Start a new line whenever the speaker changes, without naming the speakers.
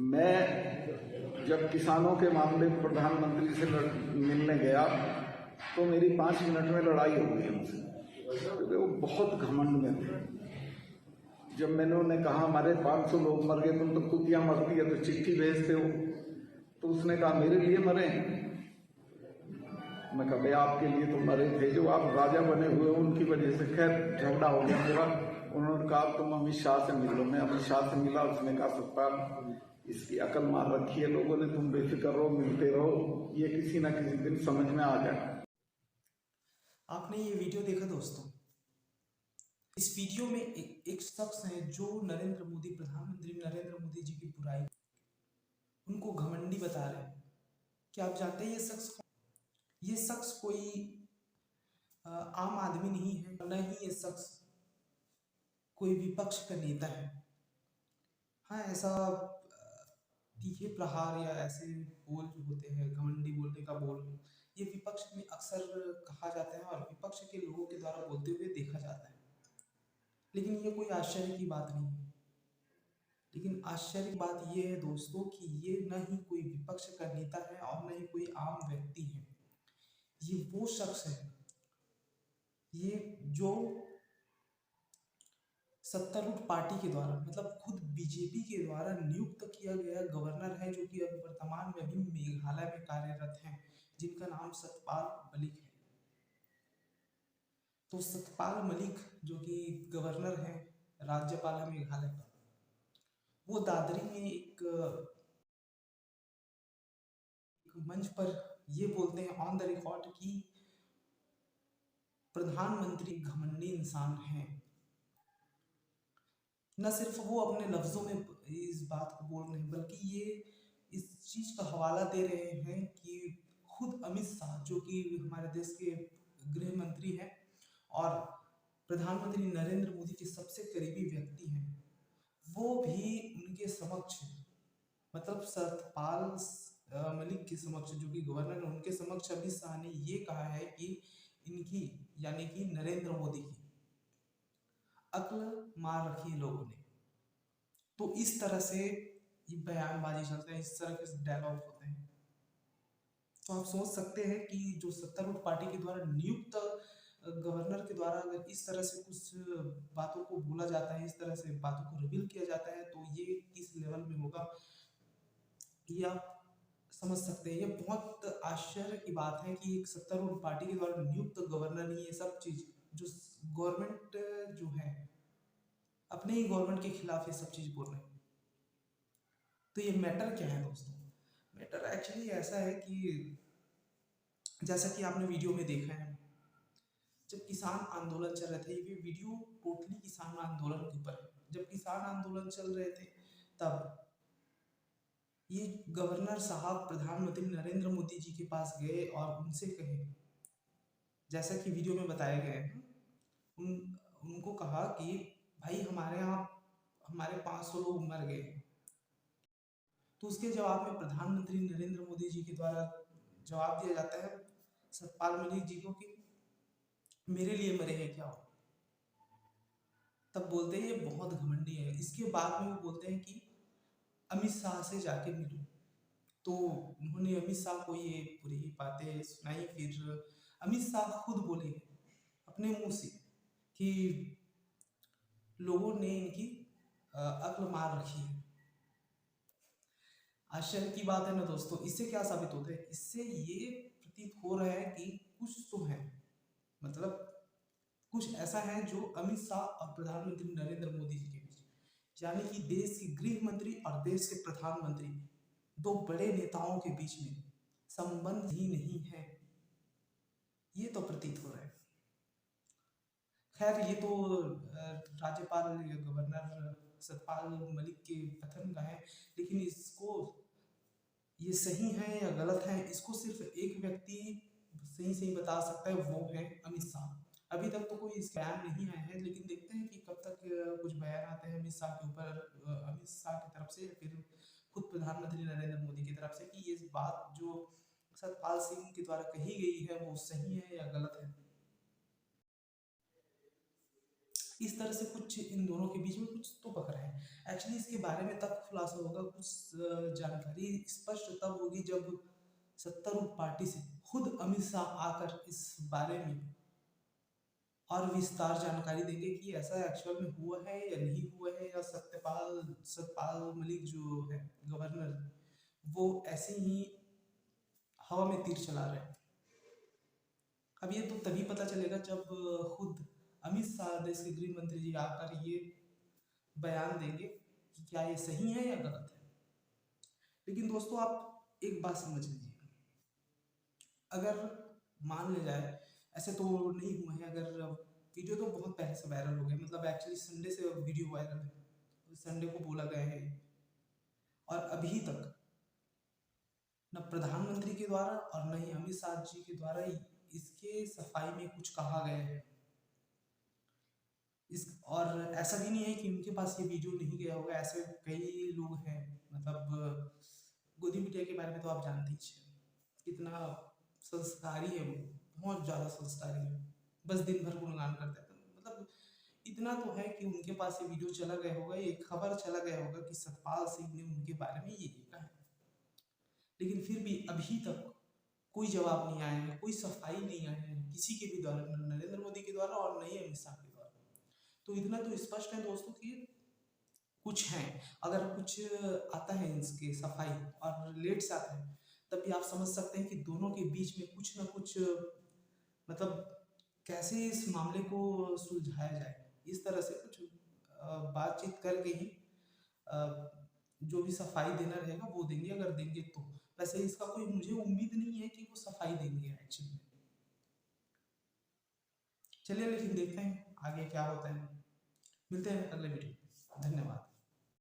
मैं जब किसानों के मामले में प्रधानमंत्री से मिलने गया तो मेरी 5 मिनट में लड़ाई हो गई उनसे, क्योंकि वो बहुत घमंड में थे। जब मैंने उन्हें कहा हमारे 500 लोग मर गए, तुम तो कुतियाँ मरती है तो चिट्ठी भेजते हो, तो उसने कहा मेरे लिए मरे। मैं कहा भाई आपके लिए तो मरे थे, जो आप राजा बने हुए उनकी वजह से। खैर झगड़ा हो गया मेरा। उन्होंने कहा तुम अमित शाह से मिल लो। मैं अमित शाह से मिला। उसने कहा सत्पाल इसकी अकल मार रखी है लोगों ने, तुम बेफिक्र रहो, मिलते रहो, ये किसी ना किसी दिन समझ में आ जाए।
आपने ये वीडियो देखा दोस्तों। इस वीडियो में एक शख्स है जो नरेंद्र मोदी, प्रधानमंत्री नरेंद्र मोदी जी की बुराई, उनको घमंडी बता रहे हैं। क्या आप जानते हैं ये शख्स कौन? ये शख्स कोई आम आदमी नहीं है, न ही ये शख्स कोई विपक्ष का नेता है। हाँ, ऐसा तीखे प्रहार या ऐसे बोल जो होते हैं, घमंडी बोलने का बोल, ये विपक्ष में अक्सर कहा जाता है और विपक्ष के लोगों के द्वारा बोलते हुए देखा जाता है। लेकिन ये कोई आश्चर्य की बात नहीं है। लेकिन आश्चर्य की बात ये है दोस्तों कि ये न ही कोई विपक्ष का नेता है और न ही कोई आम व्यक्ति है। ये वो शख्स है, ये जो सत्तारूढ़ पार्टी के द्वारा, मतलब खुद बीजेपी के द्वारा नियुक्त किया गया गवर्नर है, जो कि अब वर्तमान में अभी मेघालय में कार्यरत हैं, जिनका नाम सतपाल मलिक है। तो सतपाल मलिक जो कि गवर्नर है, राज्यपाल है मेघालय का, वो दादरी में एक मंच पर ये बोलते हैं ऑन द रिकॉर्ड कि प्रधानमंत्री घमंडी इंसान है। न सिर्फ वो अपने लफ्जों में इस बात को बोल रहे हैं, बल्कि ये इस चीज का हवाला दे रहे हैं कि खुद अमित शाह, जो कि हमारे देश के गृह मंत्री हैं और प्रधानमंत्री नरेंद्र मोदी के सबसे करीबी व्यक्ति हैं, वो भी उनके समक्ष, मतलब सतपाल मलिक के समक्ष, जो कि गवर्नर है, उनके समक्ष अमित शाह ने ये कहा है कि इनकी, यानी कि नरेंद्र मोदी की अक्ल मार रखी है लोगों ने। तो इस तरह से ये बयानबाजी चलते हैं, इस तरह के डायलॉग होते हैं। तो आप सोच सकते हैं कि जो सत्तारूढ़ पार्टी के द्वारा नियुक्त गवर्नर के द्वारा अगर इस तरह से कुछ बातों को बोला जाता है, इस तरह से बातों को रिवील किया जाता है, तो ये किस लेवल में होगा ये आप समझ सकते हैं। ये बहुत आश्चर्य की बात है कि एक सत्तारूढ़ पार्टी के द्वारा नियुक्त गवर्नर ही ये सब चीज, जो गवर्नमेंट जो है अपने ही गवर्नमेंट के खिलाफ ये सब चीज बोल रहे हैं। तो ये मैटर क्या है दोस्तों? मैटर एक्चुअली ऐसा है कि जैसा कि आपने वीडियो में देखा है, जब किसान आंदोलन चल रहे थे, ये वीडियो टोटली किसान आंदोलन के ऊपर है। जब किसान आंदोलन चल रहे थे तब ये गवर्नर साहब प्रधानमंत्री नरेंद्र मोदी जी के पास गए और उनसे कहे, जैसा कि वीडियो में बताया गया है, उनको कहा कि भाई हमारे यहाँ हमारे 500 लोग मर गए। तो उसके जवाब में प्रधानमंत्री नरेंद्र मोदी जी के द्वारा जवाब दिया जाता है सतपाल मलिक जी को कि मेरे लिए मरे हैं क्या? तब बोलते हैं ये बहुत घमंडी है। इसके बाद में वो बोलते हैं कि अमित शाह से जाके मिलो। तो उन्होंने अमित शाह को ये पूरी बातें सुनाई। फिर अमित शाह खुद बोले अपने मुंह से कि लोगों ने इनकी अक्ल मार रखी है। आश्चर्य की बात है ना दोस्तों। इससे क्या साबित होता है? इससे ये प्रतीत हो रहा है कि कुछ तो है, मतलब कुछ ऐसा है जो अमित शाह और प्रधानमंत्री नरेंद्र मोदी जी के बीच, यानी कि देश के गृह मंत्री और देश के प्रधानमंत्री, दो बड़े नेताओं के बीच में संबंध ही नहीं है, ये तो प्रतीत हो रहा है। खैर ये तो राज्यपाल या गवर्नर सतपाल मलिक के कथन का है, लेकिन इसको ये सही है या गलत है, इसको सिर्फ एक व्यक्ति सही बता सकता है, वो है अमित शाह। अभी तक तो कोई इस बयान नहीं आया है, लेकिन देखते हैं कि कब तक कुछ बयान आते हैं अमित शाह के ऊपर, अमित शाह की तरफ से, फिर खुद प्रधानमंत्री नरेंद्र मोदी की तरफ से, कि ये बात जो सतपाल सिंह के द्वारा कही गई है वो सही है या गलत है। इस तरह से कुछ इन दोनों के बीच में कुछ तो पकड़ा है। एक्चुअली इसके बारे में तब खुलासा होगा, कुछ जानकारी स्पष्ट तब होगी जब सत्तारूढ़ पार्टी से खुद अमित शाह आकर इस बारे में और विस्तार जानकारी देंगे कि ऐसा एक्चुअल में हुआ है या नहीं हुआ है, या सत्यपाल मलिक जो है गवर्नर, वो ऐसे ही हवा में तीर चला रहे हैं। अब ये तो तभी पता चलेगा जब खुद अमित शाह देश के गृह मंत्री जी आकर ये बयान देंगे कि क्या ये सही है या गलत है। लेकिन दोस्तों आप एक बात समझ लीजिए, अगर मान ले जाए ऐसे तो नहीं हुआ है, अगर वीडियो तो बहुत पहले से वायरल हो गया, मतलब एक्चुअली संडे से वीडियो वायरल है, संडे को बोला गया है, और अभी तक न प्रधानमंत्री के द्वारा और न ही अमित शाह जी के द्वारा इसके सफाई में कुछ कहा गया है। और ऐसा भी नहीं है कि उनके पास ये वीडियो नहीं गया होगा, ऐसे कई लोग हैं, मतलब गोदी मीडिया के बारे में तो आप जानते ही हैं कितना संस्कारी है, वो बहुत ज़्यादा संस्कारी है, बस दिन भर गुणगान करते हैं। मतलब इतना तो है कि उनके पास ये वीडियो चला गया होगा, ये खबर चला गया होगा कि सतपाल सिंह ने उनके बारे में ये लिखा है, लेकिन फिर भी अभी तक कोई जवाब नहीं आया है, कोई सफाई नहीं आई है किसी के भी द्वारा, न नरेंद्र मोदी के द्वारा और न ही अमित शाह के द्वारा। तो इतना तो स्पष्ट है दोस्तों कि कुछ है, अगर कुछ आता है इसके सफाई और लेट से आता है, तब भी आप समझ सकते हैं कि दोनों के बीच में कुछ ना कुछ, मतलब कैसे इस मामले को सुलझाया जाए, इस तरह से कुछ बातचीत करके ही जो भी सफाई देना रहेगा वो देंगे, अगर देंगे तो। वैसे इसका कोई मुझे उम्मीद नहीं है कि वो सफाई देंगे एक्चुअली। चलिए लेकिन देखते हैं आगे क्या होता है, मिलते हैं अगले वीडियो। धन्यवाद।